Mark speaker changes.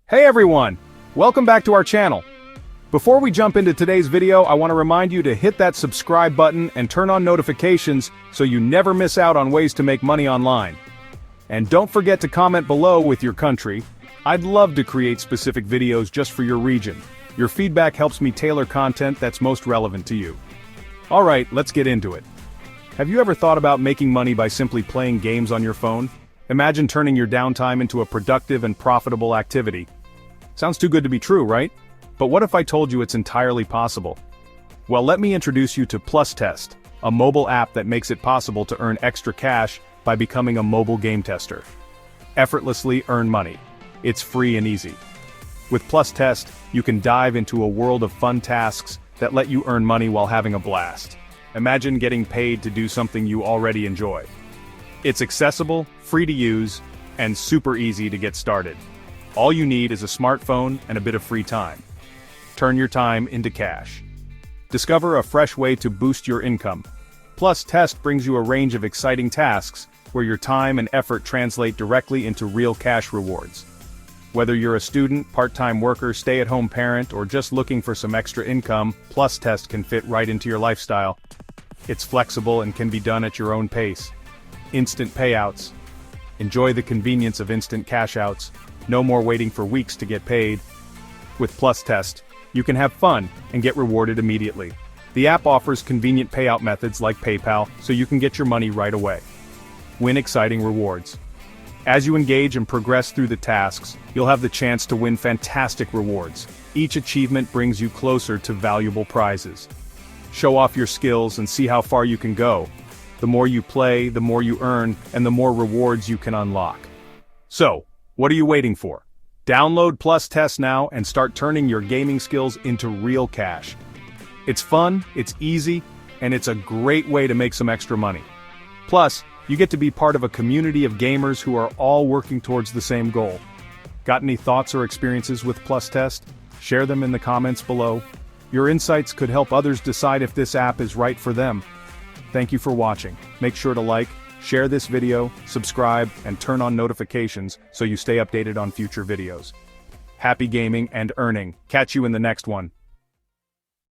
Speaker 1: Hey everyone! Welcome back to our channel. Before we jump into today's video, I want to remind you to hit that subscribe button and turn on notifications so you never miss out on ways to make money online. And don't forget to comment below with your country. I'd love to create specific videos just for your region. Your feedback helps me tailor content that's most relevant to you. Alright, let's get into it. Have you ever thought about making money by simply playing games on your phone? Imagine turning your downtime into a productive and profitable activity. Sounds too good to be true, right? But what if I told you it's entirely possible? Well, let me introduce you to PlusTest, a mobile app that makes it possible to earn extra cash by becoming a mobile game tester. Effortlessly earn money. It's free and easy. With PlusTest, you can dive into a world of fun tasks that let you earn money while having a blast. Imagine getting paid to do something you already enjoy. It's accessible, free to use, and super easy to get started. All you need is a smartphone and a bit of free time. Turn your time into cash. Discover a fresh way to boost your income. PlusTest brings you a range of exciting tasks where your time and effort translate directly into real cash rewards. Whether you're a student, part-time worker, stay-at-home parent, or just looking for some extra income, PlusTest can fit right into your lifestyle. It's flexible and can be done at your own pace. Instant payouts. Enjoy the convenience of instant cash outs. No more waiting for weeks to get paid. With PlusTest, you can have fun and get rewarded immediately. The app offers convenient payout methods like PayPal, so you can get your money right away. Win exciting rewards. As you engage and progress through the tasks, you'll have the chance to win fantastic rewards. Each achievement brings you closer to valuable prizes. Show off your skills and see how far you can go. The more you play, the more you earn, and the more rewards you can unlock. So, what are you waiting for? Download PlusTest now and start turning your gaming skills into real cash. It's fun, it's easy, and it's a great way to make some extra money. Plus, you get to be part of a community of gamers who are all working towards the same goal. Got any thoughts or experiences with PlusTest? Share them in the comments below. Your insights could help others decide if this app is right for them. Thank you for watching. Make sure to like, share this video, subscribe, and turn on notifications so you stay updated on future videos. Happy gaming and earning. Catch you in the next one.